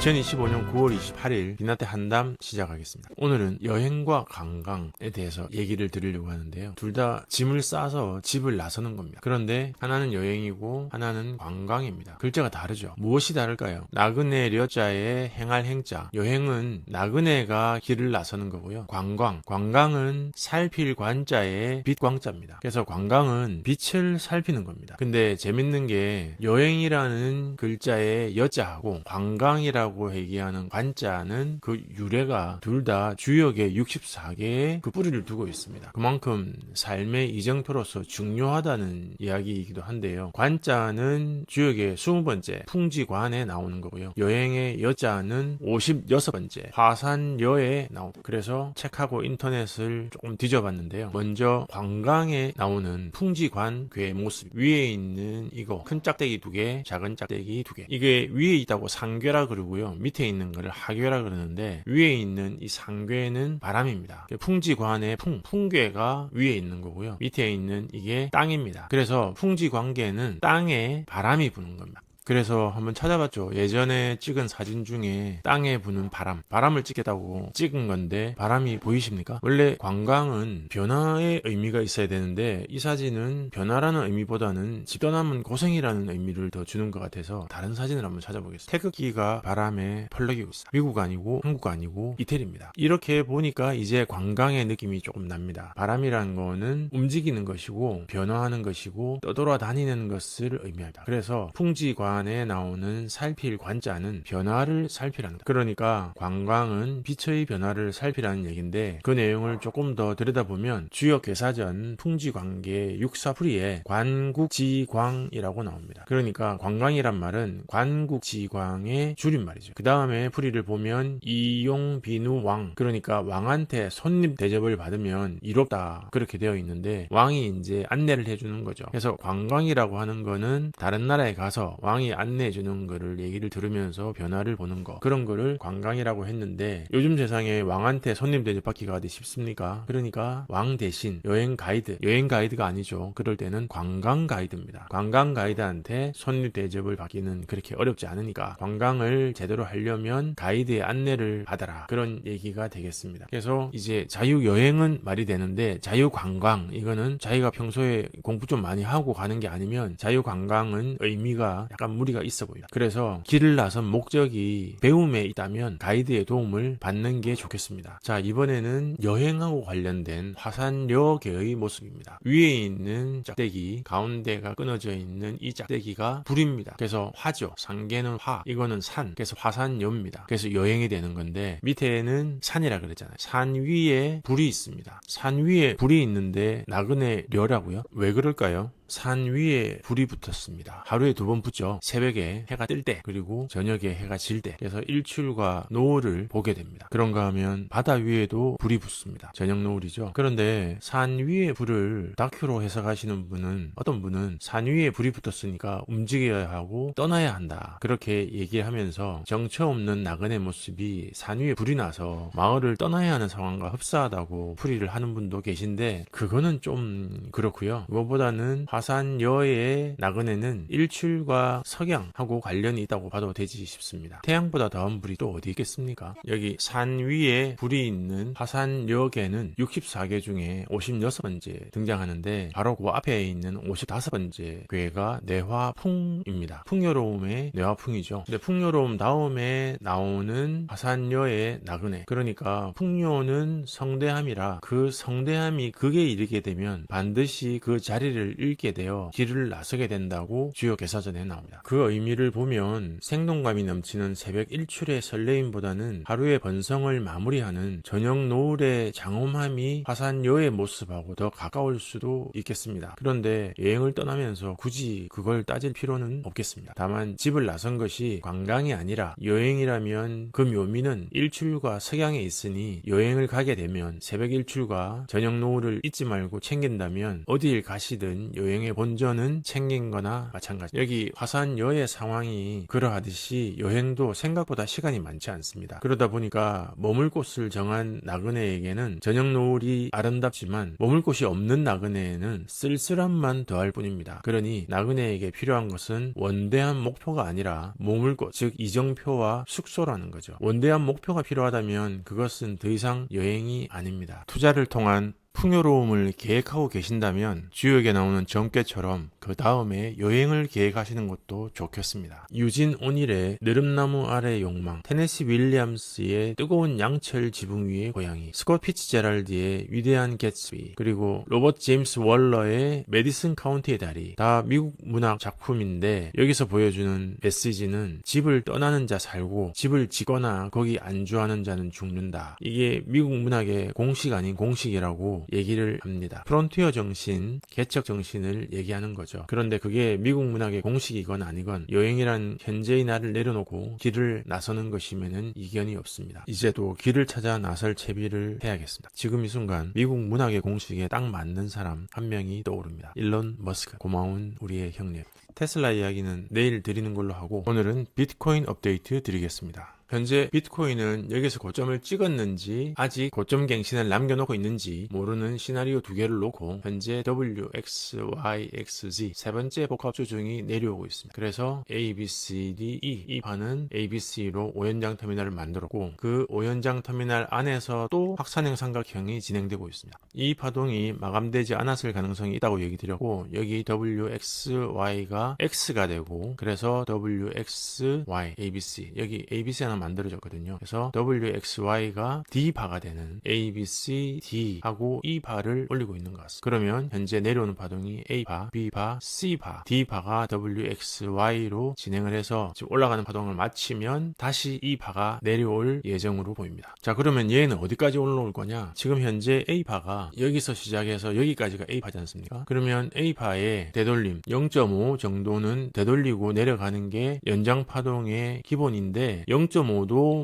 2025년 9월 28일 비나테 한담 시작하겠습니다. 오늘은 여행과 관광에 대해서 얘기를 드리려고 하는데요. 둘 다 짐을 싸서 집을 나서는 겁니다. 그런데 하나는 여행이고 하나는 관광입니다. 글자가 다르죠. 무엇이 다를까요? 나그네 려자의 행할 행자. 여행은 나그네가 길을 나서는 거고요. 관광은 살필 관자의 빛광자입니다. 그래서 관광은 빛을 살피는 겁니다. 근데 재밌는 게 여행이라는 글자의 여자하고 관광이라고 얘기하는 관자는 그 유래가 둘 다 주역의 64개의 그 뿌리를 두고 있습니다. 그만큼 삶의 이정표로서 중요하다는 이야기이기도 한데요. 관자는 주역의 20번째 풍지관에 나오는 거고요. 여행의 여자는 56번째 화산여에 나옵니다. 그래서 책하고 인터넷을 조금 뒤져봤는데요. 먼저 관광에 나오는 풍지관 괴의 모습, 위에 있는 이거 큰 짝대기 2개, 작은 짝대기 2개, 이게 위에 있다고 상괴라 그러고요. 밑에 있는 거를 하괴라 그러는데 위에 있는 이 상괴는 바람입니다. 풍지관의 풍괴가 위에 있는 거고요. 밑에 있는 이게 땅입니다. 그래서 풍지관괴는 땅에 바람이 부는 겁니다. 그래서 한번 찾아봤죠. 예전에 찍은 사진 중에 땅에 부는 바람을 찍겠다고 찍은 건데 바람이 보이십니까? 원래 관광은 변화의 의미가 있어야 되는데 이 사진은 변화라는 의미보다는 집 떠나면 고생이라는 의미를 더 주는 것 같아서 다른 사진을 한번 찾아보겠습니다. 태극기가 바람에 펄럭이고 있어요. 미국 아니고 한국 아니고 이태리입니다. 이렇게 보니까 이제 관광의 느낌이 조금 납니다. 바람이라는 거는 움직이는 것이고 변화하는 것이고 떠돌아다니는 것을 의미합니다. 그래서 풍지관에 나오는 살필 관자는 변화를 살피라는 것. 그러니까 관광은 빛의 변화를 살피라는 얘기인데 그 내용을 조금 더 들여다보면 주역 괴사전 풍지관계 육사풀이에 관국지광이라고 나옵니다. 그러니까 관광이란 말은 관국지광의 줄임말이죠. 그 다음에 풀이를 보면 이용비누왕, 그러니까 왕한테 손님 대접을 받으면 이롭다 그렇게 되어 있는데 왕이 이제 안내를 해주는 거죠. 그래서 관광이라고 하는 거는 다른 나라에 가서 왕이 안내해주는 거를 얘기를 들으면서 변화를 보는 거, 그런 거를 관광이라고 했는데 요즘 세상에 왕한테 손님 대접받기가 어디 쉽습니까? 그러니까 왕 대신 여행 가이드가 아니죠. 그럴 때는 관광 가이드입니다. 관광 가이드한테 손님 대접을 받기는 그렇게 어렵지 않으니까 관광을 제대로 하려면 가이드의 안내를 받아라, 그런 얘기가 되겠습니다. 그래서 이제 자유여행은 말이 되는데 자유관광, 이거는 자기가 평소에 공부 좀 많이 하고 가는 게 아니면 자유관광은 의미가 약간 무리가 있어 보여요. 그래서 길을 나선 목적이 배움에 있다면 가이드의 도움을 받는 게 좋겠습니다. 자, 이번에는 여행하고 관련된 화산여계의 모습입니다. 위에 있는 짝대기, 가운데가 끊어져 있는 이 짝대기가 불입니다. 그래서 화죠. 상계는 화, 이거는 산, 그래서 화산여입니다. 그래서 여행이 되는 건데 밑에는 산이라 그랬잖아요. 산 위에 불이 있습니다. 산 위에 불이 있는데 나그네려라고요? 왜 그럴까요? 산 위에 불이 붙었습니다. 하루에 2번 붙죠. 새벽에 해가 뜰 때, 그리고 저녁에 해가 질 때. 그래서 일출과 노을을 보게 됩니다. 그런가 하면 바다 위에도 불이 붙습니다. 저녁 노을이죠. 그런데 산 위에 불을 다큐로 해석하시는 분은, 어떤 분은 산 위에 불이 붙었으니까 움직여야 하고 떠나야 한다, 그렇게 얘기하면서 정처 없는 나그네 모습이 산 위에 불이 나서 마을을 떠나야 하는 상황과 흡사하다고 풀이를 하는 분도 계신데 그거는 좀 그렇고요. 그거보다는 화산여의 나그네는 일출과 석양하고 관련이 있다고 봐도 되지 싶습니다. 태양보다 더한 불이 또 어디 있겠습니까? 여기 산 위에 불이 있는 화산여계는 64개 중에 56번째 등장하는데 바로 그 앞에 있는 55번째 괴가 뇌화풍입니다. 풍요로움의 뇌화풍이죠. 근데 풍요로움 다음에 나오는 화산여의 나그네, 그러니까 풍요는 성대함이라 그 성대함이 극에 이르게 되면 반드시 그 자리를 잃게 되어 길을 나서게 된다고 주요 개사전에 나옵니다. 그 의미를 보면 생동감이 넘치는 새벽 일출의 설레임보다는 하루의 번성을 마무리하는 저녁 노을의 장엄함이 화산여의 모습하고 더 가까울 수도 있겠습니다. 그런데 여행을 떠나면서 굳이 그걸 따질 필요는 없겠습니다. 다만 집을 나선 것이 관광이 아니라 여행이라면 그 묘미는 일출과 석양에 있으니 여행을 가게 되면 새벽 일출과 저녁 노을을 잊지 말고 챙긴다면 어디를 가시든 여행을 여행의 본전은 챙긴 거나 마찬가지. 여기 화산여의 상황이 그러하듯이 여행도 생각보다 시간이 많지 않습니다. 그러다 보니까 머물 곳을 정한 나그네에게는 저녁 노을이 아름답지만 머물 곳이 없는 나그네에는 쓸쓸함만 더할 뿐입니다. 그러니 나그네에게 필요한 것은 원대한 목표가 아니라 머물 곳, 즉 이정표와 숙소라는 거죠. 원대한 목표가 필요하다면 그것은 더 이상 여행이 아닙니다. 투자를 통한 풍요로움을 계획하고 계신다면 주역에 나오는 점괘처럼 그 다음에 여행을 계획하시는 것도 좋겠습니다. 유진 오닐의 느릅나무 아래 욕망, 테네시 윌리엄스의 뜨거운 양철 지붕 위의 고양이, 스콧 피츠제랄드의 위대한 개츠비, 그리고 로버트 제임스 월러의 메디슨 카운티의 다리, 다 미국 문학 작품인데 여기서 보여주는 메시지는 집을 떠나는 자 살고 집을 짓거나 거기 안주하는 자는 죽는다. 이게 미국 문학의 공식 아닌 공식이라고 얘기를 합니다. 프론티어 정신, 개척 정신을 얘기하는 거죠. 그런데 그게 미국 문학의 공식이건 아니건 여행이란 현재의 나를 내려놓고 길을 나서는 것이면은 이견이 없습니다. 이제도 길을 찾아 나설 채비를 해야겠습니다. 지금 이 순간 미국 문학의 공식에 딱 맞는 사람 한 명이 떠오릅니다. 일론 머스크. 고마운 우리의 형님. 테슬라 이야기는 내일 드리는 걸로 하고 오늘은 비트코인 업데이트 드리겠습니다. 현재 비트코인은 여기서 고점을 찍었는지 아직 고점 갱신을 남겨놓고 있는지 모르는 시나리오 두 개를 놓고 현재 WXYXZ 세 번째 복합 조정이 내려오고 있습니다. 그래서 A, B, C, D, E 이 판은 A, B, C로 5연장 터미널을 만들었고 그 5연장 터미널 안에서 또 확산형 삼각형이 진행되고 있습니다. 이 파동이 마감되지 않았을 가능성이 있다고 얘기 드렸고 여기 WXY가 X가 되고 그래서 WXY, ABC 여기 ABC 하나 만들어졌거든요. 그래서 WXY가 D바가 되는 ABC, D하고 E바를 올리고 있는 것 같습니다. 그러면 현재 내려오는 파동이 A바, B바, C바, D바가 WXY로 진행을 해서 지금 올라가는 파동을 마치면 다시 E바가 내려올 예정으로 보입니다. 자, 그러면 얘는 어디까지 올라올 거냐? 지금 현재 A바가 여기서 시작해서 여기까지가 A바지 않습니까? 그러면 A바의 되돌림 0.5 정도는 되돌리고 내려가는 게 연장 파동의 기본인데 0.5도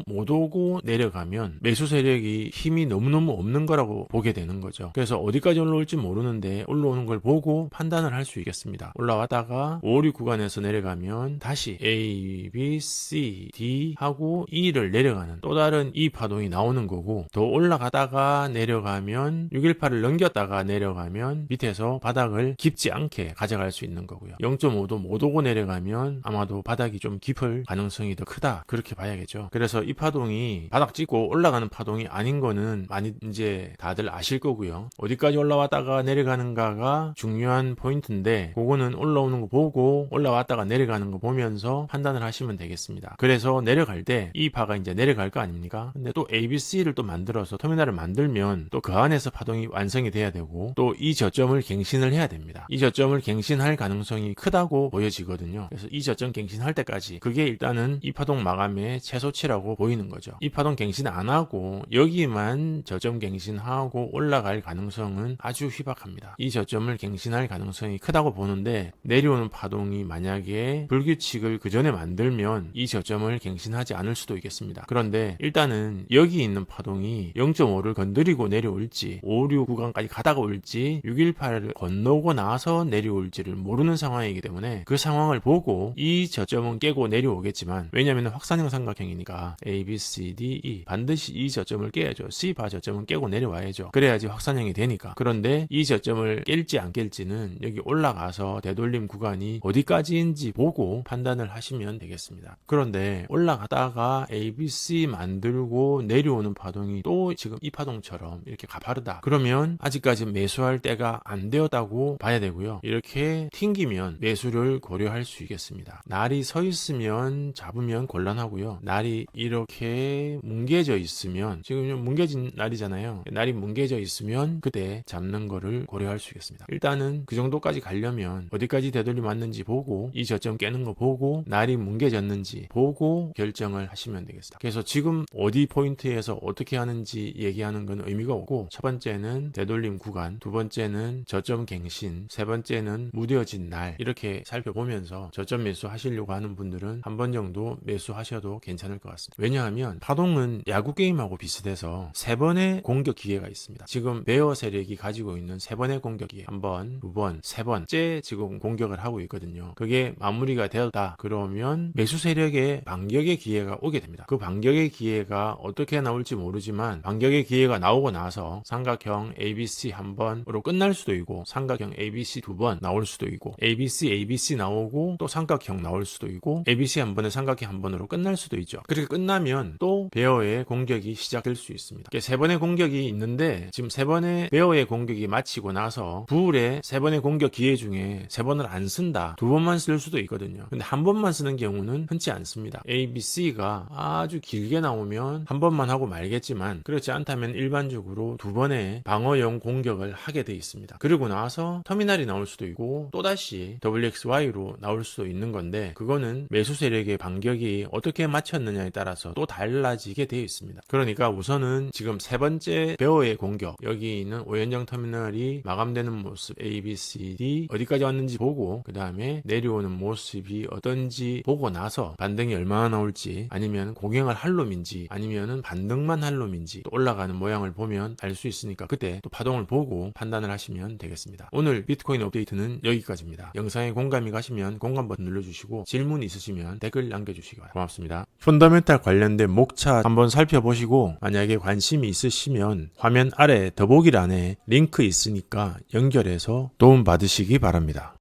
못 오고 내려가면 매수 세력이 힘이 너무너무 없는 거라고 보게 되는 거죠. 그래서 어디까지 올라올지 모르는데 올라오는 걸 보고 판단을 할 수 있겠습니다. 올라왔다가 5, 6 구간에서 내려가면 다시 A, B, C, D 하고 E를 내려가는 또 다른 E 파동이 나오는 거고 더 올라가다가 내려가면 618을 넘겼다가 내려가면 밑에서 바닥을 깊지 않게 가져갈 수 있는 거고요. 0.5도 못 오고 내려가면 아마도 바닥이 좀 깊을 가능성이 더 크다. 그렇게 봐야겠죠. 그래서 이 파동이 바닥 찍고 올라가는 파동이 아닌 거는 많이 이제 다들 아실 거고요. 어디까지 올라왔다가 내려가는가가 중요한 포인트인데 그거는 올라오는 거 보고 올라왔다가 내려가는 거 보면서 판단을 하시면 되겠습니다. 그래서 내려갈 때 이 바가 이제 내려갈 거 아닙니까? 근데 또 ABC를 또 만들어서 터미널을 만들면 또 그 안에서 파동이 완성이 돼야 되고 또 이 저점을 갱신을 해야 됩니다. 이 저점을 갱신할 가능성이 크다고 보여지거든요. 그래서 이 저점 갱신할 때까지 그게 일단은 이 파동 마감의 최소치라고 보이는 거죠. 이 파동 갱신 안 하고 여기만 저점 갱신하고 올라갈 가능성은 아주 희박합니다. 이 저점을 갱신할 가능성이 크다고 보는데 내려오는 파동이 만약에 불규칙을 그 전에 만들면 이 저점을 갱신하지 않을 수도 있겠습니다. 그런데 일단은 여기 있는 파동이 0.5를 건드리고 내려올지 5, 6 구간까지 가다가 올지 618을 건너고 나서 내려올지를 모르는 상황이기 때문에 그 상황을 보고 이 저점은 깨고 내려오겠지만 왜냐하면 확산형 삼각형이니까 A, B, C, D, E 반드시 이 저점을 깨야죠. C바 저점은 깨고 내려와야죠. 그래야지 확산형이 되니까. 그런데 이 저점을 깰지 안 깰지는 여기 올라가서 되돌림 구간이 어디까지인지 보고 판단을 하시면 되겠습니다. 그런데 올라가다가 A, B, C 만들고 내려오는 파동이 또 지금 이 파동처럼 이렇게 가파르다. 그러면 아직까지 매수할 때가 안 되었다고 봐야 되고요. 이렇게 튕기면 매수를 고려할 수 있겠습니다. 날이 서 있으면 잡으면 곤란하고요. 날이 이렇게 뭉개져 있으면 지금 뭉개진 날이잖아요. 날이 뭉개져 있으면 그때 잡는 거를 고려할 수 있겠습니다. 일단은 그 정도까지 가려면 어디까지 되돌림 왔는지 보고 이 저점 깨는 거 보고 날이 뭉개졌는지 보고 결정을 하시면 되겠습니다. 그래서 지금 어디 포인트에서 어떻게 하는지 얘기하는 건 의미가 없고 첫 번째는 되돌림 구간, 두 번째는 저점 갱신, 세 번째는 무뎌진 날 이렇게 살펴보면서 저점 매수 하시려고 하는 분들은 한 번 정도 매수하셔도 괜찮습니다. 괜찮을 것 같습니다. 왜냐하면 파동은 야구 게임하고 비슷해서 3번의 공격 기회가 있습니다. 지금 베어 세력이 가지고 있는 3번의 공격 기회, 1번, 2번, 3번째 지금 공격을 하고 있거든요. 그게 마무리가 되었다 그러면 매수 세력의 반격의 기회가 오게 됩니다. 그 반격의 기회가 어떻게 나올지 모르지만 반격의 기회가 나오고 나서 삼각형 ABC 한 번으로 끝날 수도 있고 삼각형 ABC 2번 나올 수도 있고 ABC 나오고 또 삼각형 나올 수도 있고 ABC 한 번에 삼각형 한 번으로 끝날 수도 있죠. 그렇게 끝나면 또 베어의 공격이 시작될 수 있습니다. 3번의 공격이 있는데 지금 3번의 베어의 공격이 마치고 나서 부울의 3번의 공격 기회 중에 3번을 안 쓴다. 2번만 쓸 수도 있거든요. 근데 한 번만 쓰는 경우는 흔치 않습니다. ABC가 아주 길게 나오면 한 번만 하고 말겠지만 그렇지 않다면 일반적으로 2번의 방어용 공격을 하게 돼 있습니다. 그리고 나서 터미널이 나올 수도 있고 또다시 WXY로 나올 수도 있는 건데 그거는 매수 세력의 반격이 어떻게 맞췄느냐에 따라서 또 달라지게 되어 있습니다. 그러니까 우선은 지금 3번째 베어의 공격, 여기 있는 오연장 터미널이 마감되는 모습 ABCD 어디까지 왔는지 보고 그 다음에 내려오는 모습이 어떤지 보고 나서 반등이 얼마나 나올지 아니면 공행을 할 놈인지 아니면은 반등만 할 놈인지 또 올라가는 모양을 보면 알 수 있으니까 그때 또 파동을 보고 판단을 하시면 되겠습니다. 오늘 비트코인 업데이트는 여기까지입니다. 영상에 공감이 가시면 공감 버튼 눌러주시고 질문 있으시면 댓글 남겨주시기 바랍니다. 고맙습니다. 펀더멘탈 관련된 목차 한번 살펴보시고 만약에 관심이 있으시면 화면 아래 더보기란에 링크 있으니까 연결해서 도움 받으시기 바랍니다.